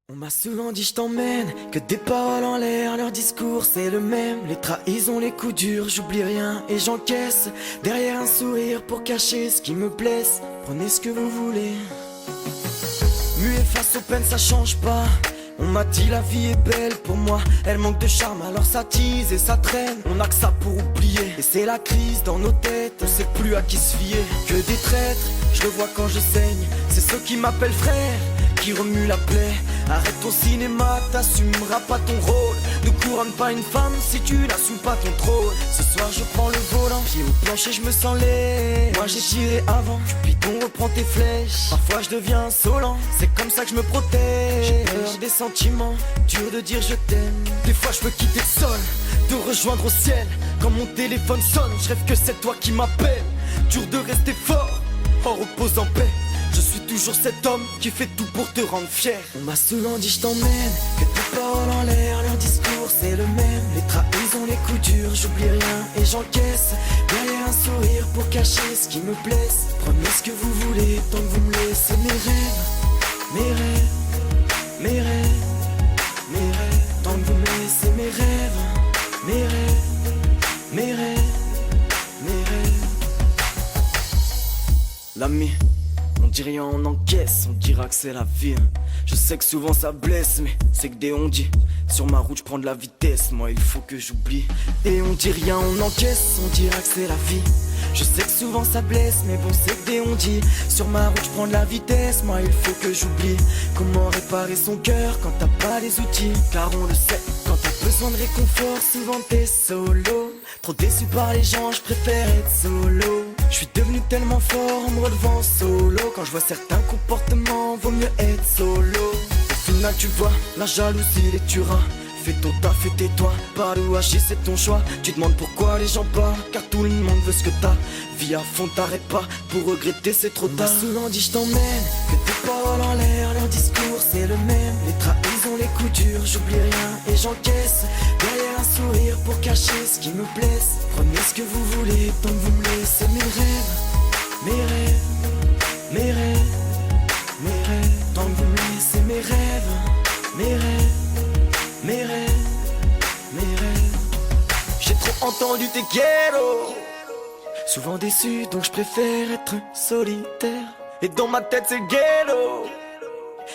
On m'a souvent dit je t'emmène, que des paroles en l'air, leur discours c'est le même. Les trahisons, les coups durs, j'oublie rien et j'encaisse. Derrière un sourire pour cacher ce qui me blesse. Prenez ce que vous voulez. Muet face aux peines ça change pas. On m'a dit la vie est belle pour moi, elle manque de charme alors ça tease et ça traîne. On a que ça pour oublier et c'est la crise dans nos têtes. On sait plus à qui se fier, que des traîtres. Je le vois quand je saigne, c'est ceux qui m'appellent frère qui remuent la plaie. Arrête ton cinéma, t'assumeras pas ton rôle. Ne couronne pas une femme si tu n'assumes pas ton trône. Ce soir je prends le volant, pied au plancher je me sens laid. Moi j'ai tiré avant, Cupidon reprend tes flèches. Parfois je deviens insolent, c'est comme ça que je me protège. J'ai peur des sentiments, dur de dire je t'aime. Des fois je peux quitter le sol, te rejoindre au ciel. Quand mon téléphone sonne, je rêve que c'est toi qui m'appelles. Dur de rester fort, en repose en paix. Je suis toujours cet homme qui fait tout pour te rendre fier. On m'a souvent dit je t'emmène, que tes paroles en l'air, leur discours c'est le même. Les trahisons, les coups durs, j'oublie rien et j'encaisse. Derrière un sourire pour cacher ce qui me blesse. Prenez ce que vous voulez tant que vous me laissez. Mes rêves, mes rêves, mes rêves, mes rêves. Tant que vous me laissez mes rêves, mes rêves, mes rêves, mes rêves. L'ami, on dit rien, on encaisse, on dira que c'est la vie. Je sais que souvent ça blesse, mais c'est que des on dit. Sur ma route je prends de la vitesse, moi il faut que j'oublie. Et on dit rien, on encaisse, on dira que c'est la vie. Je sais que souvent ça blesse, mais bon c'est que des on dit. Sur ma route je prends de la vitesse, moi il faut que j'oublie. Comment réparer son cœur quand t'as pas les outils. Car on le sait, quand t'as besoin de réconfort, souvent t'es solo. Trop déçu par les gens, je préfère être solo. Je suis devenu tellement fort en me relevant solo. Quand je vois certains comportements, vaut mieux être solo. Au final tu vois, la jalousie les tuera. Fais ton taf et tais-toi, parle ou agis c'est ton choix. Tu demandes pourquoi les gens parlent, car tout le monde veut ce que t'as. Vis à fond, t'arrêtes pas, pour regretter c'est trop tard. On m'a souvent dit je t'emmène, que tes paroles en l'air, leur discours c'est le même. Les trahisons, les coups durs, j'oublie rien et j'encaisse. Derrière un sourire pour cacher ce qui me blesse. Prenez ce que vous voulez tant que vous me laissez. Mes rêves, mes rêves, mes rêves, mes rêves. Tant que vous me laissez mes rêves, mes rêves, mes rêves, mes rêves. J'ai trop entendu tes ghettos, souvent déçu donc je préfère être solitaire. Et dans ma tête c'est ghetto.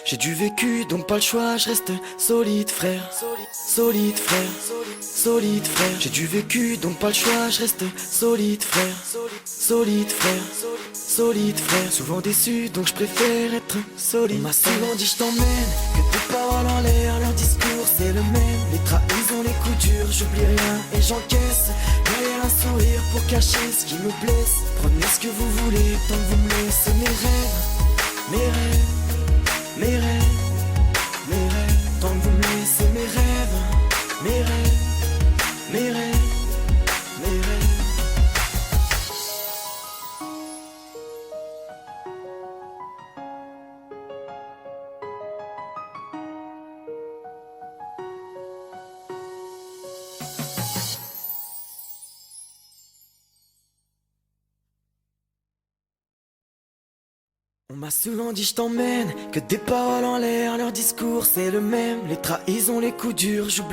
J'ai du vécu donc pas le choix, je reste solide frère. Solide frère, solide frère. J'ai du vécu donc pas le choix, je reste solide frère. Solide frère, solide frère. Souvent déçu donc je préfère être solide. On m'a souvent dit je t'emmène, que tes paroles en l'air, leur discours c'est le même. Les trahisons, les coups durs, j'oublie rien et j'encaisse. Derrière un sourire pour cacher ce qui me blesse. Prenez ce que vous voulez tant que vous me laissez. Mes rêves, mes rêves, mes rêves, mes rêves. Tant que vous me laissez mes rêves, mes rêves, mes rêves, mes rêves. On m'a souvent dit je t'emmène, que des paroles en l'air, leur discours c'est le même. Les trahisons, les coups durs, j'oublie.